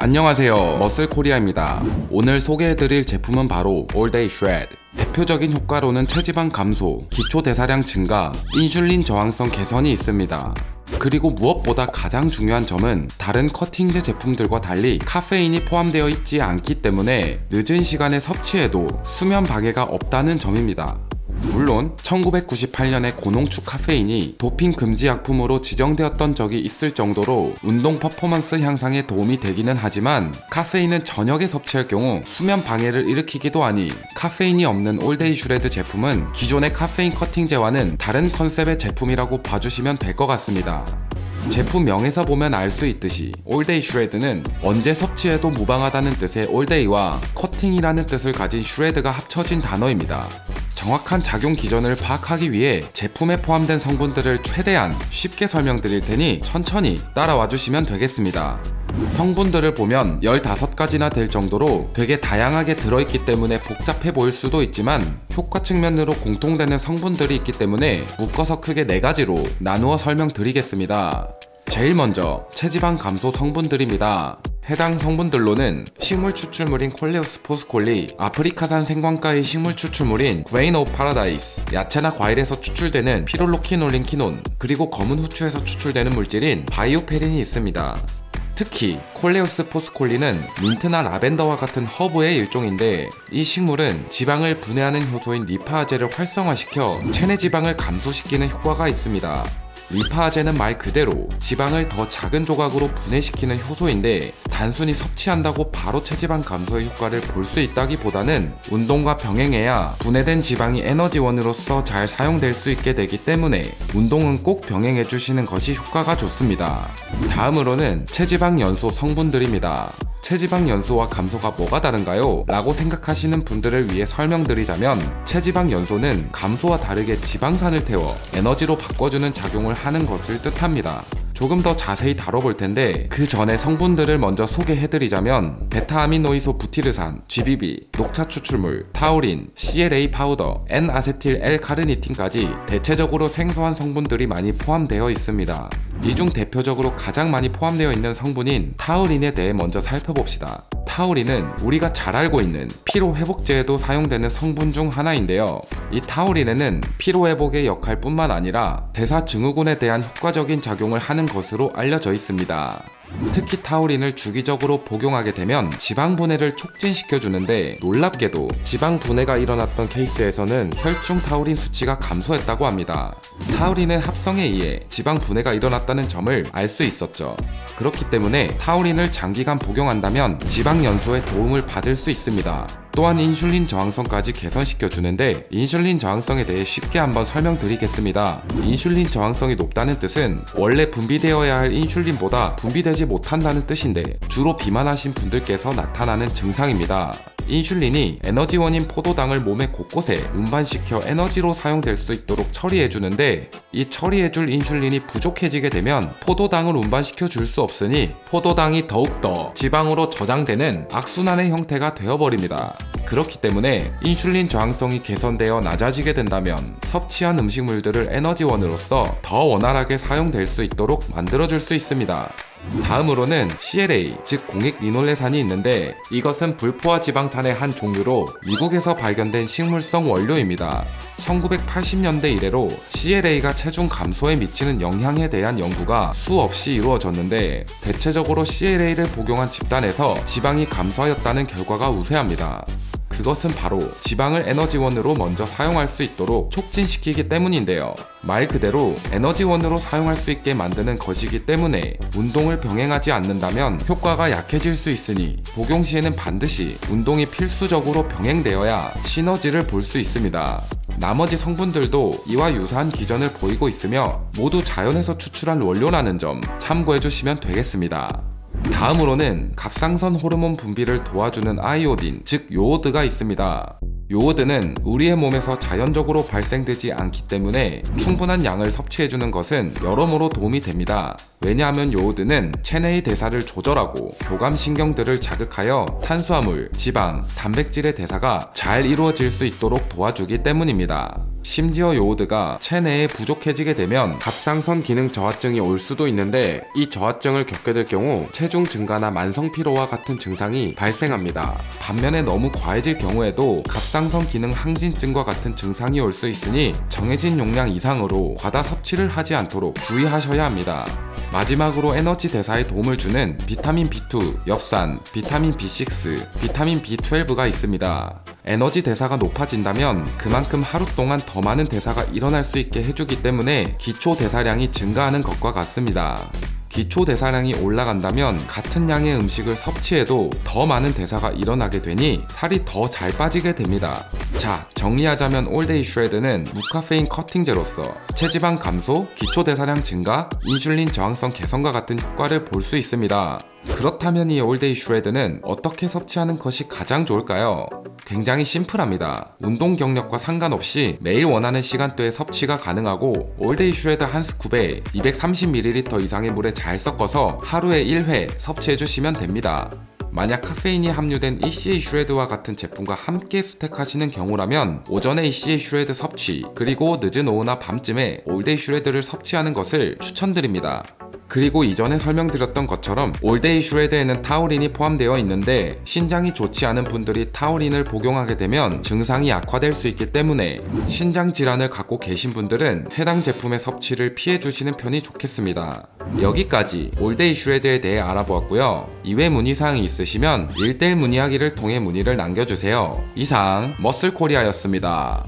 안녕하세요, 머슬코리아입니다. 오늘 소개해드릴 제품은 바로 All Day Shred. 대표적인 효과로는 체지방 감소, 기초 대사량 증가, 인슐린 저항성 개선이 있습니다. 그리고 무엇보다 가장 중요한 점은 다른 커팅제 제품들과 달리 카페인이 포함되어 있지 않기 때문에 늦은 시간에 섭취해도 수면 방해가 없다는 점입니다. 물론 1998년에 고농축 카페인이 도핑 금지 약품으로 지정되었던 적이 있을 정도로 운동 퍼포먼스 향상에 도움이 되기는 하지만 카페인은 저녁에 섭취할 경우 수면 방해를 일으키기도 하니 카페인이 없는 올데이 슈레드 제품은 기존의 카페인 커팅제와는 다른 컨셉의 제품이라고 봐주시면 될 것 같습니다. 제품명에서 보면 알 수 있듯이 올데이 슈레드는 언제 섭취해도 무방하다는 뜻의 올데이와 커팅이라는 뜻을 가진 슈레드가 합쳐진 단어입니다. 정확한 작용 기전을 파악하기 위해 제품에 포함된 성분들을 최대한 쉽게 설명드릴 테니 천천히 따라와 주시면 되겠습니다. 성분들을 보면 15가지나 될 정도로 되게 다양하게 들어있기 때문에 복잡해 보일 수도 있지만 효과 측면으로 공통되는 성분들이 있기 때문에 묶어서 크게 4가지로 나누어 설명드리겠습니다. 제일 먼저 체지방 감소 성분들입니다. 해당 성분들로는 식물 추출물인 콜레우스 포스콜리, 아프리카산 생광가의 식물 추출물인 그레인 오브 파라다이스, 야채나 과일에서 추출되는 피롤로키놀린 키논, 그리고 검은 후추에서 추출되는 물질인 바이오페린이 있습니다. 특히 콜레우스 포스콜리는 민트나 라벤더와 같은 허브의 일종인데 이 식물은 지방을 분해하는 효소인 리파아제를 활성화시켜 체내 지방을 감소시키는 효과가 있습니다. 리파아제는 말 그대로 지방을 더 작은 조각으로 분해시키는 효소인데 단순히 섭취한다고 바로 체지방 감소의 효과를 볼 수 있다기보다는 운동과 병행해야 분해된 지방이 에너지원으로서 잘 사용될 수 있게 되기 때문에 운동은 꼭 병행해 주시는 것이 효과가 좋습니다. 다음으로는 체지방 연소 성분들입니다. 체지방 연소와 감소가 뭐가 다른가요? 라고 생각하시는 분들을 위해 설명드리자면 체지방 연소는 감소와 다르게 지방산을 태워 에너지로 바꿔주는 작용을 하는 것을 뜻합니다. 조금 더 자세히 다뤄볼 텐데 그 전에 성분들을 먼저 소개해드리자면 베타아미노이소 부티르산, GBB, 녹차 추출물, 타우린, CLA 파우더, N-아세틸 L-카르니틴까지 대체적으로 생소한 성분들이 많이 포함되어 있습니다. 이 중 대표적으로 가장 많이 포함되어 있는 성분인 타우린에 대해 먼저 살펴봅시다. 타우린은 우리가 잘 알고 있는 피로회복제에도 사용되는 성분 중 하나인데요. 이 타우린에는 피로회복의 역할뿐만 아니라 대사증후군에 대한 효과적인 작용을 하는 것으로 알려져 있습니다. 특히 타우린을 주기적으로 복용하게 되면 지방 분해를 촉진시켜주는데 놀랍게도 지방 분해가 일어났던 케이스에서는 혈중 타우린 수치가 감소했다고 합니다. 타우린의 합성에 의해 지방 분해가 일어났다는 점을 알 수 있었죠. 그렇기 때문에 타우린을 장기간 복용한다면 지방 연소에 도움을 받을 수 있습니다. 또한 인슐린 저항성까지 개선시켜주는데 인슐린 저항성에 대해 쉽게 한번 설명드리겠습니다. 인슐린 저항성이 높다는 뜻은 원래 분비되어야 할 인슐린보다 분비되지 못한다는 뜻인데 주로 비만하신 분들께서 나타나는 증상입니다. 인슐린이 에너지원인 포도당을 몸의 곳곳에 운반시켜 에너지로 사용될 수 있도록 처리해주는데 이 처리해줄 인슐린이 부족해지게 되면 포도당을 운반시켜 줄 수 없으니 포도당이 더욱더 지방으로 저장되는 악순환의 형태가 되어버립니다. 그렇기 때문에 인슐린 저항성이 개선되어 낮아지게 된다면 섭취한 음식물들을 에너지원으로서 더 원활하게 사용될 수 있도록 만들어줄 수 있습니다. 다음으로는 CLA, 즉 공익리놀레산이 있는데 이것은 불포화 지방산의 한 종류로 미국에서 발견된 식물성 원료입니다. 1980년대 이래로 CLA가 체중 감소에 미치는 영향에 대한 연구가 수없이 이루어졌는데 대체적으로 CLA를 복용한 집단에서 지방이 감소하였다는 결과가 우세합니다. 그것은 바로 지방을 에너지원으로 먼저 사용할 수 있도록 촉진시키기 때문인데요. 말 그대로 에너지원으로 사용할 수 있게 만드는 것이기 때문에 운동을 병행하지 않는다면 효과가 약해질 수 있으니 복용 시에는 반드시 운동이 필수적으로 병행되어야 시너지를 볼 수 있습니다. 나머지 성분들도 이와 유사한 기전을 보이고 있으며 모두 자연에서 추출한 원료라는 점 참고해주시면 되겠습니다. 다음으로는 갑상선 호르몬 분비를 도와주는 아이오딘, 즉 요오드가 있습니다. 요오드는 우리의 몸에서 자연적으로 발생되지 않기 때문에 충분한 양을 섭취해주는 것은 여러모로 도움이 됩니다. 왜냐하면 요오드는 체내의 대사를 조절하고 교감신경들을 자극하여 탄수화물, 지방, 단백질의 대사가 잘 이루어질 수 있도록 도와주기 때문입니다. 심지어 요오드가 체내에 부족해지게 되면 갑상선 기능 저하증이 올 수도 있는데, 이 저하증을 겪게 될 경우 체중 증가나 만성 피로와 같은 증상이 발생합니다. 반면에 너무 과해질 경우에도 갑상선 기능 항진증과 같은 증상이 올 수 있으니 정해진 용량 이상으로 과다 섭취를 하지 않도록 주의하셔야 합니다. 마지막으로 에너지 대사에 도움을 주는 비타민 B2, 엽산, 비타민 B6, 비타민 B12가 있습니다. 에너지 대사가 높아진다면 그만큼 하루 동안 더 많은 대사가 일어날 수 있게 해주기 때문에 기초 대사량이 증가하는 것과 같습니다. 기초 대사량이 올라간다면 같은 양의 음식을 섭취해도 더 많은 대사가 일어나게 되니 살이 더 잘 빠지게 됩니다. 자, 정리하자면 올데이 슈레드는 무카페인 커팅제로서 체지방 감소, 기초 대사량 증가, 인슐린 저항성 개선과 같은 효과를 볼 수 있습니다. 그렇다면 이 올데이 슈레드는 어떻게 섭취하는 것이 가장 좋을까요? 굉장히 심플합니다. 운동 경력과 상관없이 매일 원하는 시간대에 섭취가 가능하고, 올데이 슈레드 한 스쿱에 230ml 이상의 물에 잘 섞어서 하루에 1회 섭취해주시면 됩니다. 만약 카페인이 함유된 ECA 슈레드와 같은 제품과 함께 스택하시는 경우라면 오전에 ECA 슈레드 섭취, 그리고 늦은 오후나 밤쯤에 올데이 슈레드를 섭취하는 것을 추천드립니다. 그리고 이전에 설명드렸던 것처럼 올데이 슈레드에는 타우린이 포함되어 있는데, 신장이 좋지 않은 분들이 타우린을 복용하게 되면 증상이 악화될 수 있기 때문에 신장 질환을 갖고 계신 분들은 해당 제품의 섭취를 피해 주시는 편이 좋겠습니다. 여기까지 올데이 슈레드에 대해 알아보았고요. 이외 문의사항이 있으시면 1:1 문의하기를 통해 문의를 남겨주세요. 이상 머슬코리아였습니다.